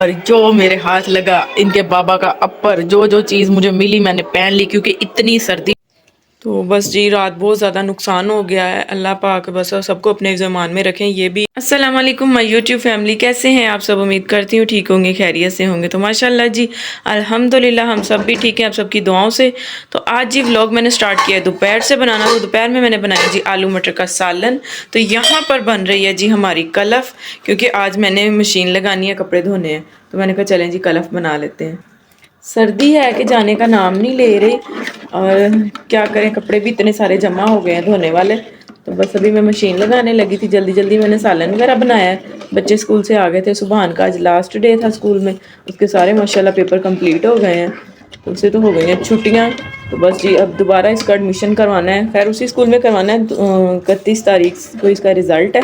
और जो मेरे हाथ लगा इनके बाबा का अपर, जो जो चीज़ मुझे मिली मैंने पहन ली क्योंकि इतनी सर्दी। तो बस जी रात बहुत ज़्यादा नुकसान हो गया है। अल्लाह पाक बस सबको अपने ज़मान में रखें। ये भी अस्सलाम वालेकुम माय यूट्यूब फैमिली, कैसे हैं आप सब? उम्मीद करती हूँ ठीक होंगे, खैरियत से होंगे। तो माशाल्लाह जी अल्हम्दुलिल्लाह हम सब भी ठीक हैं आप सबकी दुआओं से। तो आज जी व्लॉग मैंने स्टार्ट किया है दोपहर से बनाना। तो दोपहर में मैंने बनाया जी आलू मटर का सालन। तो यहाँ पर बन रही है जी हमारी कलफ, क्योंकि आज मैंने मशीन लगानी है, कपड़े धोने हैं। तो मैंने कहा चलें जी कलफ बना लेते हैं। सर्दी है कि जाने का नाम नहीं ले रही, और क्या करें, कपड़े भी इतने सारे जमा हो गए हैं धोने वाले। तो बस अभी मैं मशीन लगाने लगी थी, जल्दी जल्दी मैंने सालन वगैरह बनाया है। बच्चे स्कूल से आ गए थे, सुबहान का आज लास्ट डे था स्कूल में, उसके सारे माशाल्लाह पेपर कंप्लीट हो गए हैं। तो उससे तो हो गई हैं छुट्टियाँ। तो बस जी अब दोबारा इसका एडमिशन करवाना है, खैर उसी स्कूल में करवाना है। 31 तारीख को इसका रिज़ल्ट है,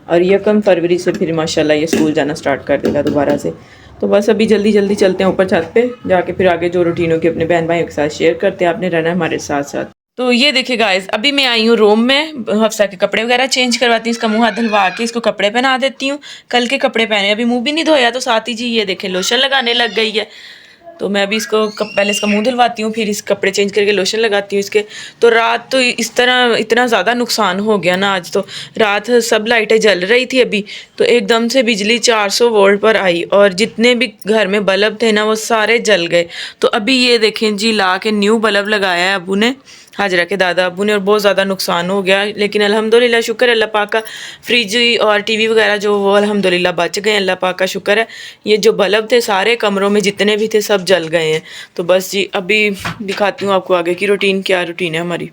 और 1 फरवरी से फिर माशाल्लाह ये स्कूल जाना स्टार्ट कर देगा दोबारा से। तो बस अभी जल्दी जल्दी चलते हैं ऊपर छत पे, जाके फिर आगे जो रूटीन होगी अपने बहन भाइयों के साथ शेयर करते हैं। आपने रहना है हमारे साथ साथ। तो ये देखिए गाइस, अभी मैं आई हूँ रूम में, हफ्सा के कपड़े वगैरह चेंज करवाती हूँ, इसका मुंह हाथ धुलवा के इसको कपड़े पहना देती हूँ। कल के कपड़े पहने, अभी मुंह भी नहीं धोया। तो साथ ही जी ये देखें लोशन लगाने लग गई है। तो मैं अभी इसको पहले इसका मुंह धुलवाती हूँ, फिर इस कपड़े चेंज करके लोशन लगाती हूँ इसके। तो रात तो इस तरह इतना ज़्यादा नुकसान हो गया ना आज। तो रात सब लाइटें जल रही थी अभी, तो एकदम से बिजली 400 वोल्ट पर आई, और जितने भी घर में बल्ब थे ना वो सारे जल गए। तो अभी ये देखें जी ला के न्यू बल्ब लगाया है अबू ने, हाजरा के दादा अबू ने, और बहुत ज़्यादा नुकसान हो गया। लेकिन अल्हम्दुलिल्लाह शुक्र है अल्लाह पाक का, फ्रिज और टीवी वगैरह जो वो अल्हम्दुलिल्लाह बच गए, अल्लाह पाक का शुक्र है। ये जो बल्ब थे सारे कमरों में जितने भी थे सब जल गए हैं। तो बस जी अभी दिखाती हूँ आपको आगे की रूटीन, क्या रूटीन है हमारी।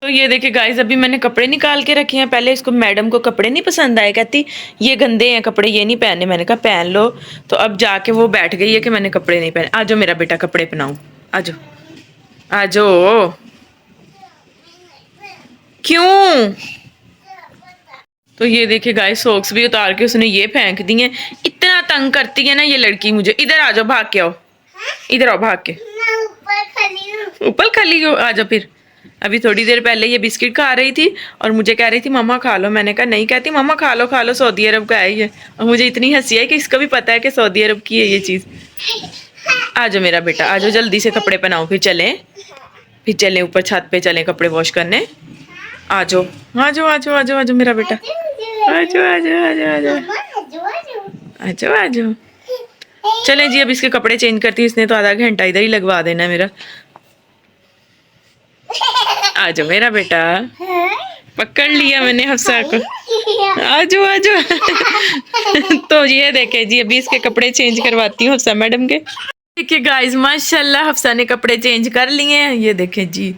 तो ये देखिए गाइस, अभी मैंने कपड़े निकाल के रखे हैं। पहले इसको मैडम को कपड़े नहीं पसंद आए, कहती ये गंदे हैं कपड़े, ये नहीं पहनने। मैंने कहा पहन लो। तो अब जाके वो बैठ गई है कि मैंने कपड़े नहीं पहने। आ जाओ मेरा बेटा कपड़े पहनाऊं, आ जाओ आ जाओ। क्यों? तो ये देखिए गाइस, सॉक्स भी उतार के उसने ये फेंक दिए। इतना तंग करती है ना ये लड़की मुझे। इधर आ जाओ, भाग के आओ, इधर आओ भाग के। ऊपर खाली हो, आ जाओ फिर। अभी थोड़ी देर पहले ये बिस्किट खा रही थी और मुझे कह रही थी मम्मा खा लो। मैंने कहा नहीं, कहती मम्मा खा लो, सऊदी अरब का है ये। और मुझे इतनी हंसी है कि इसको भी पता है कि सऊदी अरब की है ये चीज़। आ जाओ मेरा बेटा, आ जाओ जल्दी से कपड़े पहनाओ, फिर चलें ऊपर छत पे, चलें कपड़े वॉश करने। आ जाओ आ जाओ आ जाओ आ जाओ आ जाओ मेरा बेटा, आ जाओ आ जाओ आ जाओ आ जाओ आ जाओ आ जाओ। चलें जी अब इसके कपड़े चेंज करती हूँ, इसने तो आधा घंटा इधर ही लगवा देना है मेरा। आ जाओ मेरा बेटा, पकड़ लिया मैंने हफ्सा को, आ जाओ आ जाओ। तो ये देखे जी अभी इसके कपड़े चेंज करवाती हूँ हफ्सा मैडम के। देखिए गाइस माशाल्लाह हफ्सा ने कपड़े चेंज कर लिए हैं। ये देखे जी,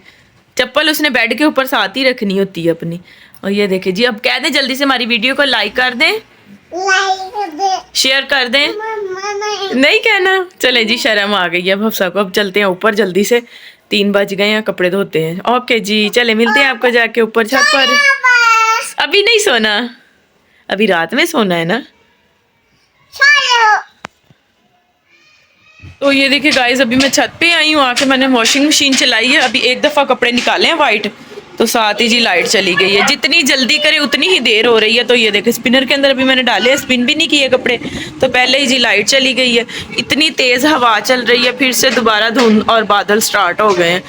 चप्पल उसने बेड के ऊपर साथ ही रखनी होती है अपनी। और ये देखे जी, अब कह दें जल्दी से हमारी वीडियो को लाइक कर दें, शेयर कर दें। नहीं कहना, चले जी शर्म आ गई है अब हफ्सा को। अब चलते हैं ऊपर जल्दी से, 3 बज गए हैं, कपड़े धोते हैं। ओके जी चले, मिलते हैं आपको जाके ऊपर छत पर। अभी नहीं सोना, अभी रात में सोना है ना। तो ये देखिए गाइस, अभी मैं छत पे आई हूँ, आके मैंने वॉशिंग मशीन चलाई है। अभी एक दफ़ा कपड़े निकाले हैं वाइट, तो साथ ही जी लाइट चली गई है। जितनी जल्दी करे उतनी ही देर हो रही है। तो ये देखिए स्पिनर के अंदर अभी मैंने डाले हैं, स्पिन भी नहीं किए कपड़े, तो पहले ही जी लाइट चली गई है। इतनी तेज़ हवा चल रही है, फिर से दोबारा धुंध और बादल स्टार्ट हो गए हैं।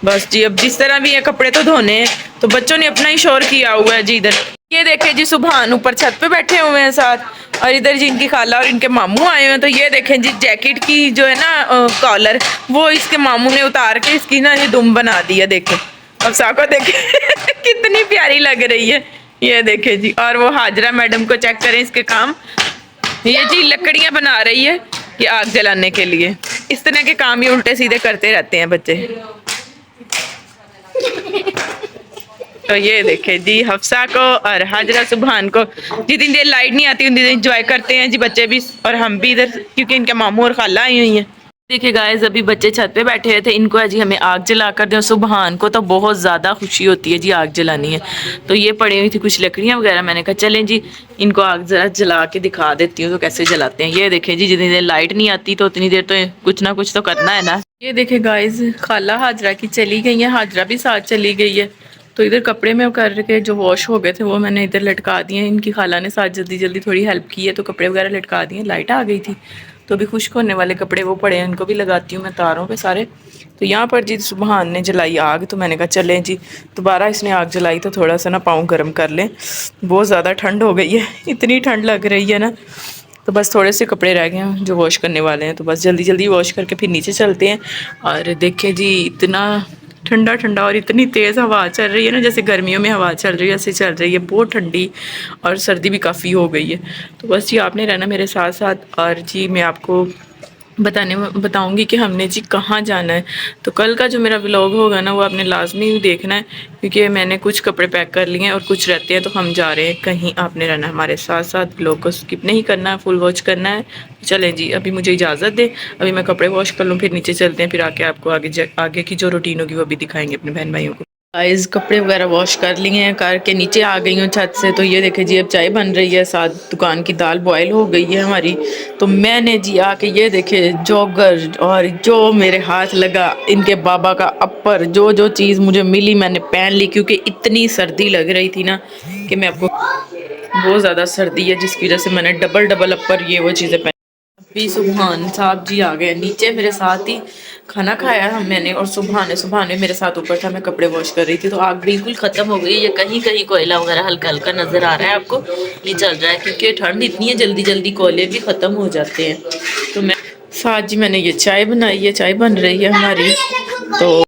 बस जी अब जिस तरह भी है कपड़े तो धोने हैं। तो बच्चों ने अपना ही शोर किया हुआ है जी इधर। ये देखे जी सुबहान ऊपर छत पे बैठे हुए हैं साथ, और इधर जी इनकी खाला और इनके मामू आए हुए हैं। तो ये देखें जी जैकेट की जो है ना कॉलर, वो इसके मामू ने उतार के इसकी ना ये दुम बना दी है। देखें अब साको देखें कितनी प्यारी लग रही है। ये देखें जी, और वो हाजरा मैडम को चेक करें इसके काम। ये जी लकड़ियाँ बना रही है ये आग जलाने के लिए। इस तरह के काम ही उल्टे सीधे करते रहते हैं बच्चे। तो ये देखे जी हफ्सा को और हाजरा सुबहान को, जितनी देर लाइट नहीं आती उतनी देर इंजॉय करते हैं जी बच्चे भी, और हम भी इधर, क्योंकि इनके मामू और खाला आई हुई हैं। देखिए गाइस, अभी बच्चे छत पे बैठे हुए थे, इनको है जी हमें आग जला कर दें। सुबहान को तो बहुत ज़्यादा खुशी होती है जी आग जलानी है। तो ये पड़ी हुई थी कुछ लकड़ियाँ वगैरह, मैंने कहा चलें जी इनको आग जरा जला के दिखा देती हूँ तो कैसे जलाते हैं। ये देखें जी, जितनी देर लाइट नहीं आती तो उतनी देर तो कुछ ना कुछ तो करना है ना। ये देखे गाइस, खाला हाजरा की चली गई है, हाजरा भी साथ चली गई है। तो इधर कपड़े में करके जो वॉश हो गए थे वो मैंने इधर लटका दिए। इनकी खाला ने साथ जल्दी जल्दी थोड़ी हेल्प की है तो कपड़े वगैरह लटका दिए। लाइट आ गई थी तो अभी खुश्क होने वाले कपड़े वो पड़े हैं, उनको भी लगाती हूँ मैं तारों पे सारे। तो यहाँ पर जी सुबहान ने जलाई आग, तो मैंने कहा चलें जी दोबारा इसने आग जलाई तो थोड़ा सा ना पाँव गर्म कर लें, बहुत ज़्यादा ठंड हो गई है, इतनी ठंड लग रही है ना। तो बस थोड़े से कपड़े रह गए हैं जो वॉश करने वाले हैं, तो बस जल्दी जल्दी वॉश करके फिर नीचे चलते हैं। और देखिए जी इतना ठंडा ठंडा और इतनी तेज़ हवा चल रही है ना, जैसे गर्मियों में हवा चल रही है ऐसे चल रही है, बहुत ठंडी और सर्दी भी काफ़ी हो गई है। तो बस जी आपने रहना मेरे साथ साथ। और जी मैं आपको बताऊंगी कि हमने जी कहाँ जाना है। तो कल का जो मेरा व्लॉग होगा ना वो आपने लाजमी देखना है, क्योंकि मैंने कुछ कपड़े पैक कर लिए हैं और कुछ रहते हैं, तो हम जा रहे हैं कहीं। आपने रहना हमारे साथ साथ, व्लॉग को स्किप नहीं करना है, फुल वॉच करना है। चलें जी अभी मुझे इजाज़त दे, अभी मैं कपड़े वॉश कर लूँ, फिर नीचे चलते हैं, फिर आके आपको आगे की जो रूटीन होगी वो भी दिखाएंगे अपने बहन भाइयों को। गाइस कपड़े वगैरह वॉश कर लिए हैं, करके नीचे आ गई हूँ छत से। तो ये देखे जी अब चाय बन रही है, साथ दुकान की दाल बॉयल हो गई है हमारी। तो मैंने जी आके ये देखे जॉगर और जो मेरे हाथ लगा इनके बाबा का अपर, जो जो चीज़ मुझे मिली मैंने पहन ली, क्योंकि इतनी सर्दी लग रही थी ना कि मैं आपको, बहुत ज़्यादा सर्दी है जिसकी वजह से मैंने डबल डबल अपर ये वो चीज़ें पहन। अभी सुबहान साहब जी आ गए नीचे मेरे साथ ही, खाना खाया हम मैंने, और सुबहान ने मेरे साथ ऊपर था, मैं कपड़े वॉश कर रही थी। तो आग बिल्कुल खत्म हो गई है, कहीं कहीं कोयला वगैरह हल्का हल्का नजर आ रहा है आपको, ये चल रहा है क्योंकि ठंड इतनी है, जल्दी जल्दी कोयले भी खत्म हो जाते हैं। तो मैं साथ जी मैंने ये चाय बनाई है, चाय बन रही है हमारी। तो